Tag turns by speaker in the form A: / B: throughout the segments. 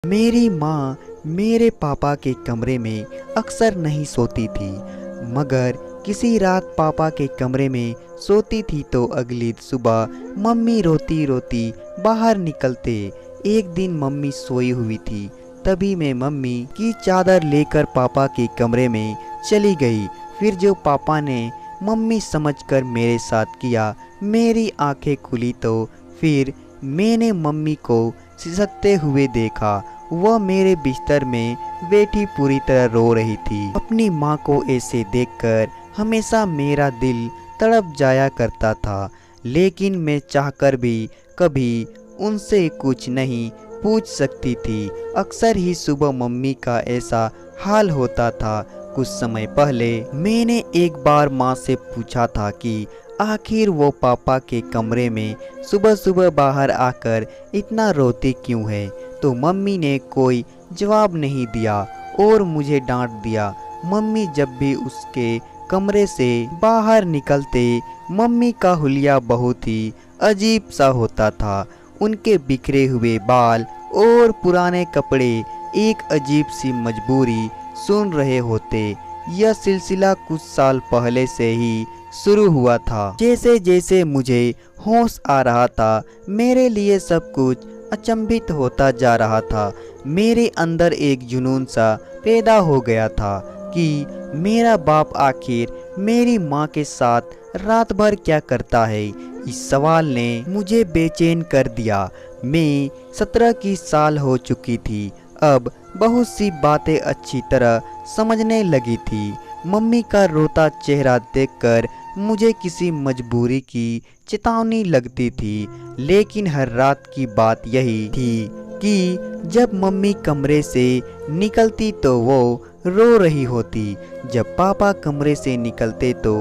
A: मेरी माँ मेरे पापा के कमरे में अक्सर नहीं सोती थी, मगर किसी रात पापा के कमरे में सोती थी तो अगली सुबह मम्मी रोती रोती बाहर निकलते। एक दिन मम्मी सोई हुई थी, तभी मैं मम्मी की चादर लेकर पापा के कमरे में चली गई। फिर जो पापा ने मम्मी समझकर मेरे साथ किया, मेरी आंखें खुली तो फिर मैंने मम्मी को सिसकते हुए देखा। वह मेरे बिस्तर में बैठी पूरी तरह रो रही थी। अपनी माँ को ऐसे देखकर हमेशा मेरा दिल तड़प जाया करता था, लेकिन मैं चाहकर भी कभी उनसे कुछ नहीं पूछ सकती थी। अक्सर ही सुबह मम्मी का ऐसा हाल होता था। कुछ समय पहले मैंने एक बार माँ से पूछा था कि आखिर वो पापा के कमरे में सुबह सुबह बाहर आकर इतना रोती क्यों है, तो मम्मी ने कोई जवाब नहीं दिया और मुझे डांट दिया। मम्मी जब भी उसके कमरे से बाहर निकलते, मम्मी का हुलिया बहुत ही अजीब सा होता था। उनके बिखरे हुए बाल और पुराने कपड़े एक अजीब सी मजबूरी सुन रहे होते। यह सिलसिला कुछ साल पहले से ही शुरू हुआ था। जैसे जैसे मुझे होश आ रहा था, मेरे लिए सब कुछ अचंभित होता जा रहा था। मेरे अंदर एक जुनून सा पैदा हो गया था कि मेरा बाप आखिर मेरी माँ के साथ रात भर क्या करता है। इस सवाल ने मुझे बेचैन कर दिया। मैं 17 की साल हो चुकी थी, अब बहुत सी बातें अच्छी तरह समझने लगी थी। मम्मी का रोता चेहरा देखकर मुझे किसी मजबूरी की चेतावनी लगती थी, लेकिन हर रात की बात यही थी कि जब मम्मी कमरे से निकलती तो वो रो रही होती। जब पापा कमरे से निकलते तो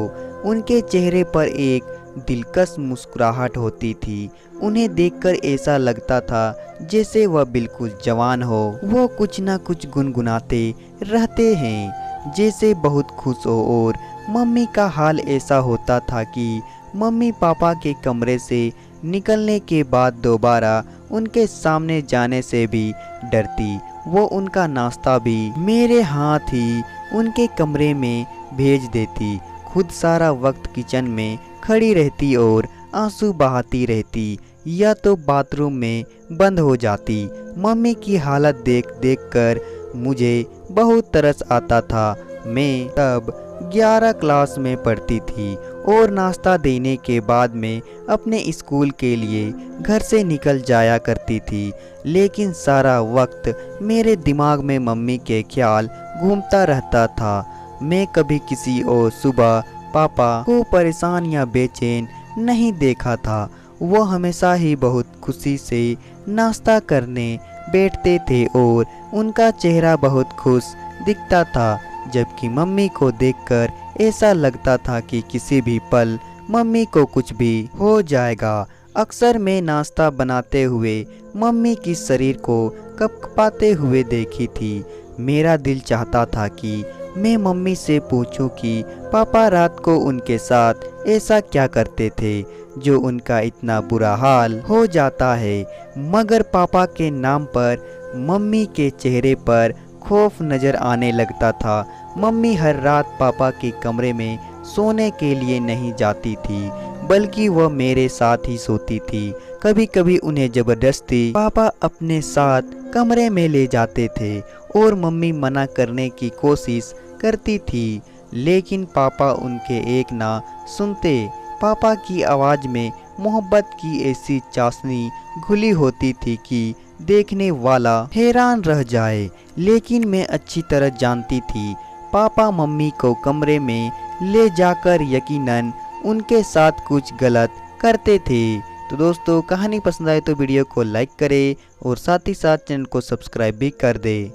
A: उनके चेहरे पर एक दिलकश मुस्कुराहट होती थी। उन्हें देखकर ऐसा लगता था जैसे वह बिल्कुल जवान हो। वो कुछ ना कुछ गुनगुनाते रहते हैं, जैसे बहुत खुश हो। और मम्मी का हाल ऐसा होता था कि मम्मी पापा के कमरे से निकलने के बाद दोबारा उनके सामने जाने से भी डरती। वो उनका नाश्ता भी मेरे हाथ ही उनके कमरे में भेज देती, खुद सारा वक्त किचन में खड़ी रहती और आंसू बहाती रहती, या तो बाथरूम में बंद हो जाती। मम्मी की हालत देख देख कर मुझे बहुत तरस आता था। मैं तब 11 क्लास में पढ़ती थी और नाश्ता देने के बाद मैं अपने स्कूल के लिए घर से निकल जाया करती थी, लेकिन सारा वक्त मेरे दिमाग में मम्मी के ख्याल घूमता रहता था। मैं कभी किसी और सुबह पापा को परेशान या बेचैन नहीं देखा था। वो हमेशा ही बहुत खुशी से नाश्ता करने बैठते थे और उनका चेहरा बहुत खुश दिखता था, जबकि मम्मी को देखकर ऐसा लगता था कि किसी भी पल मम्मी को कुछ भी हो जाएगा। अक्सर मैं नाश्ता बनाते हुए मम्मी की शरीर को कँपाते हुए देखी थी। मेरा दिल चाहता था कि मैं मम्मी से पूछूं कि पापा रात को उनके साथ ऐसा क्या करते थे जो उनका इतना बुरा हाल हो जाता है, मगर पापा के नाम पर मम्मी के चेहरे पर खौफ नजर आने लगता था। मम्मी हर रात पापा के कमरे में सोने के लिए नहीं जाती थी, बल्कि वह मेरे साथ ही सोती थी। कभी कभी उन्हें जबरदस्ती पापा अपने साथ कमरे में ले जाते थे और मम्मी मना करने की कोशिश करती थी, लेकिन पापा उनके एक ना सुनते। पापा की आवाज़ में मोहब्बत की ऐसी चाशनी घुली होती थी कि देखने वाला हैरान रह जाए, लेकिन मैं अच्छी तरह जानती थी पापा मम्मी को कमरे में ले जाकर यकीनन उनके साथ कुछ गलत करते थे। तो दोस्तों, कहानी पसंद आए तो वीडियो को लाइक करें और साथ ही साथ चैनल को सब्सक्राइब भी कर दें।